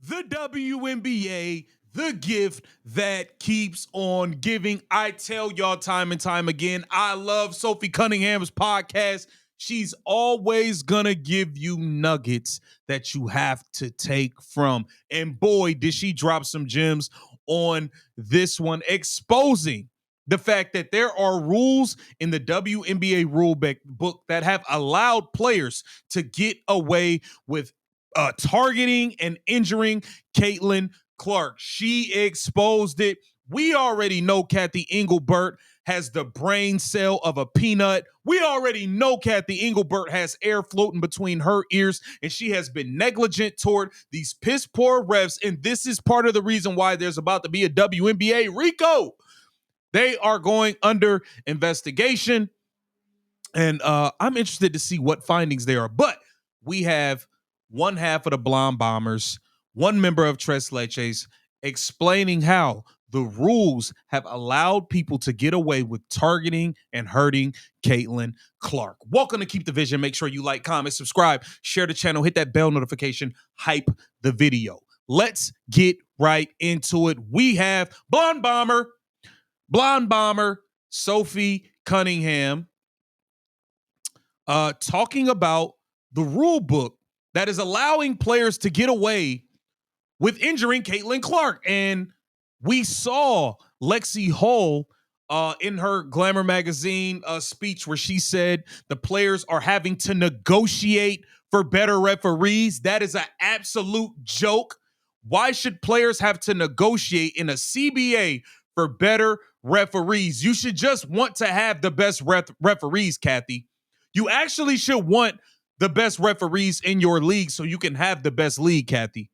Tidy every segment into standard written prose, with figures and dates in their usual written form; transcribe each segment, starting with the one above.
The WNBA, the gift that keeps on giving. I tell y'all time and time again, I love Sophie Cunningham's podcast. She's always gonna give you nuggets that you have to take from. And boy, did she drop some gems on this one, exposing the fact that there are rules in the WNBA rule book that have allowed players to get away with targeting and injuring Caitlin Clark. She exposed it. We already know Kathy Engelbert has the brain cell of a peanut. We already know Kathy Engelbert has air floating between her ears, and she has been negligent toward these piss poor refs. And this is part of the reason why there's about to be a WNBA RICO. They are going under investigation, and I'm interested to see what findings there are. But we have one half of the Blonde Bombers, one member of Tres Leches, explaining how the rules have allowed people to get away with targeting and hurting Caitlin Clark. Welcome to Keep the Vision. Make sure you like, comment, subscribe, share the channel, hit that bell notification, hype the video. Let's get right into it. We have Blonde Bomber, Sophie Cunningham, talking about the rule book that is allowing players to get away with injuring Caitlin Clark. And we saw Lexi Hull in her Glamour magazine speech where she said the players are having to negotiate for better referees. That is an absolute joke. Why should players have to negotiate in a CBA for better referees? You should just want to have the best referees, Kathy. You actually should want the best referees in your league so you can have the best league, Kathy.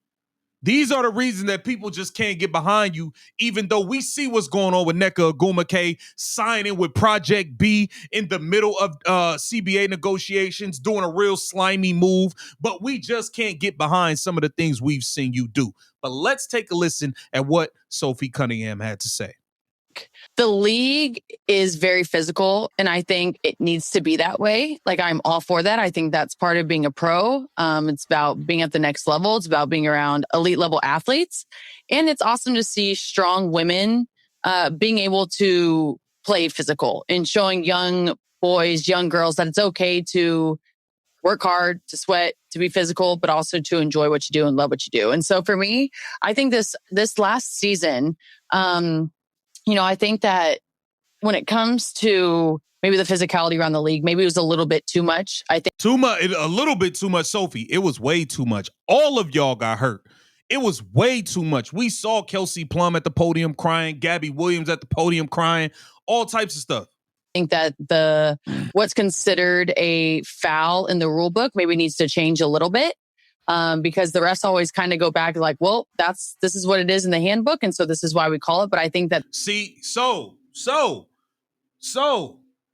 These are the reasons that people just can't get behind you, even though we see what's going on with Nneka Ogwumike signing with Project B in the middle of CBA negotiations, doing a real slimy move. But we just can't get behind some of the things we've seen you do. But let's take a listen at what Sophie Cunningham had to say. The league is very physical, and I think it needs to be that way. Like, I'm all for that. I think that's part of being a pro. It's about being at the next level. It's about being around elite level athletes. And it's awesome to see strong women being able to play physical and showing young boys, young girls that it's okay to work hard, to sweat, to be physical, but also to enjoy what you do and love what you do. And so for me, I think this last season, I think that when it comes to maybe the physicality around the league, maybe it was a little bit too much. I think a little bit too much, Sophie. It was way too much. All of y'all got hurt. It was way too much. We saw Kelsey Plum at the podium crying, Gabby Williams at the podium crying, all types of stuff. I think that what's considered a foul in the rule book maybe needs to change a little bit. Because the refs always kind of go back like, well, this is what it is in the handbook, and so this is why we call it. But I think that so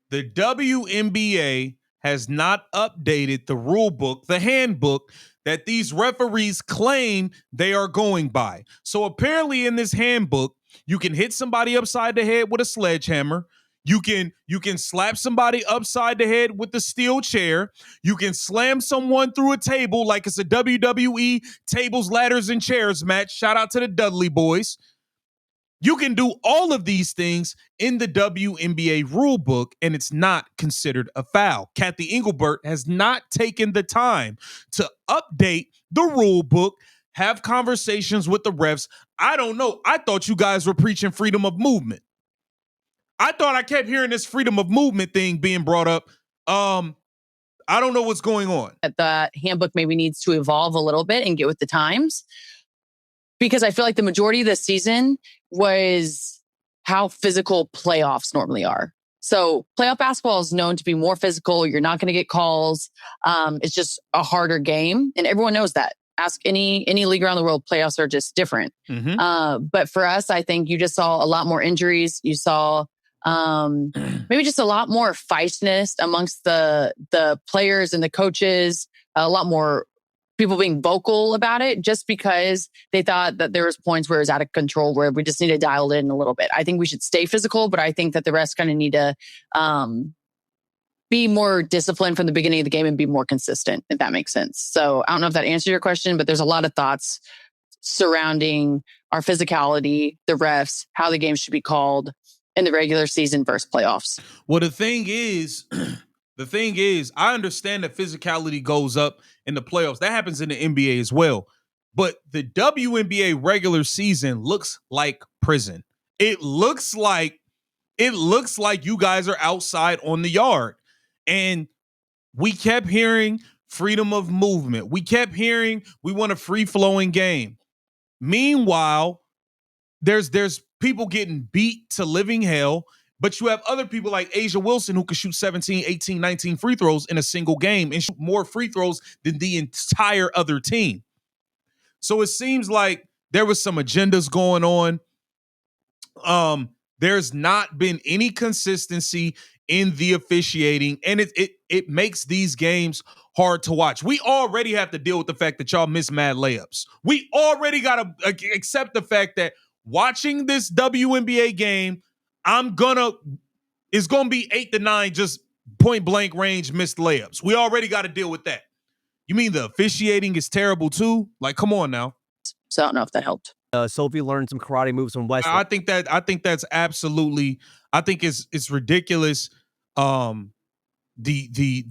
the WNBA has not updated the rule book, the handbook that these referees claim they are going by. So apparently in this handbook, you can hit somebody upside the head with a sledgehammer. You can slap somebody upside the head with a steel chair. You can slam someone through a table like it's a WWE tables, ladders, and chairs match. Shout out to the Dudley boys. You can do all of these things in the WNBA rule book, and it's not considered a foul. Kathy Engelbert has not taken the time to update the rule book, have conversations with the refs. I don't know. I thought you guys were preaching freedom of movement. I thought I kept hearing this freedom of movement thing being brought up. I don't know what's going on. The handbook maybe needs to evolve a little bit and get with the times, because I feel like the majority of this season was how physical playoffs normally are. So playoff basketball is known to be more physical. You're not going to get calls. It's just a harder game, and everyone knows that. Ask any league around the world, playoffs are just different. Mm-hmm. But for us, I think you just saw a lot more injuries. You saw maybe just a lot more feistiness amongst the players and the coaches, a lot more people being vocal about it just because they thought that there was points where it was out of control, where we just need to dial it in a little bit. I think we should stay physical, but I think that the rest kind of need to be more disciplined from the beginning of the game and be more consistent, if that makes sense. So I don't know if that answered your question, but there's a lot of thoughts surrounding our physicality, the refs, how the game should be called in the regular season versus playoffs. Well, the thing is, I understand that physicality goes up in the playoffs. That happens in the NBA as well. But the WNBA regular season looks like prison. It looks like you guys are outside on the yard. And we kept hearing freedom of movement. We kept hearing we want a free-flowing game. Meanwhile, there's people getting beat to living hell, but you have other people like Asia Wilson who can shoot 17, 18, 19 free throws in a single game and shoot more free throws than the entire other team. So it seems like there was some agendas going on. There's not been any consistency in the officiating, and it makes these games hard to watch. We already have to deal with the fact that y'all miss mad layups. We already got to accept the fact that watching this WNBA game, it's gonna be 8 to 9 just point blank range missed layups. We already got to deal with that. You mean the officiating is terrible too? Like, come on now. So I don't know if that helped. Sophie learned some karate moves from Wesley. I think that's absolutely. I think it's ridiculous. The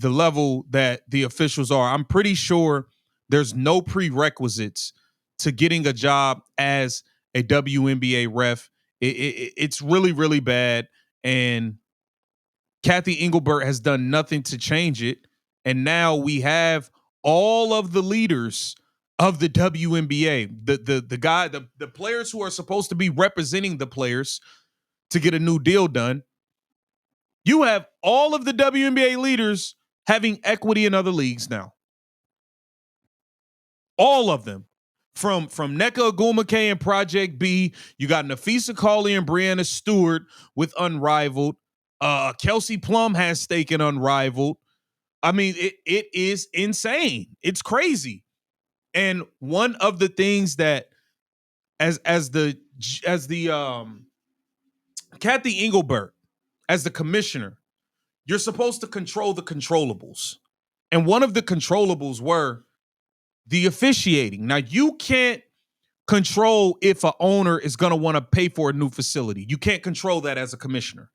level that the officials are. I'm pretty sure there's no prerequisites to getting a job as a WNBA ref. It's really, really bad, and Kathy Engelbert has done nothing to change it. And now we have all of the leaders of the WNBA, the players who are supposed to be representing the players to get a new deal done. You have all of the WNBA leaders having equity in other leagues now. All of them. From Nneka Ogwumike and Project B, you got Nafisa Cawley and Brianna Stewart with Unrivaled. Kelsey Plum has stake in Unrivaled. I mean, it is insane. It's crazy. And one of the things that as the Kathy Engelbert, as the commissioner, you're supposed to control the controllables. And one of the controllables were the officiating. Now, you can't control if an owner is going to want to pay for a new facility. You can't control that as a commissioner.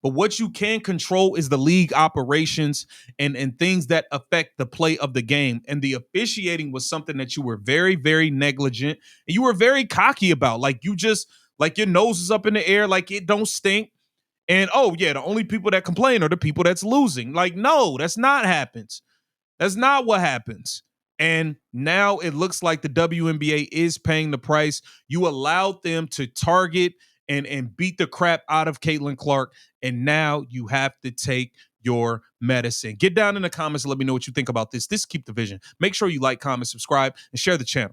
But what you can control is the league operations and things that affect the play of the game. And the officiating was something that you were very, very negligent and you were very cocky about. Like you just, like your nose is up in the air, like it don't stink. And, oh, yeah, the only people that complain are the people that's losing. Like, no, that's not happens. That's not what happens. And now it looks like the WNBA is paying the price. You allowed them to target and beat the crap out of Caitlin Clark. And now you have to take your medicine. Get down in the comments and let me know what you think about this. This is Keep the Vision. Make sure you like, comment, subscribe, and share the channel.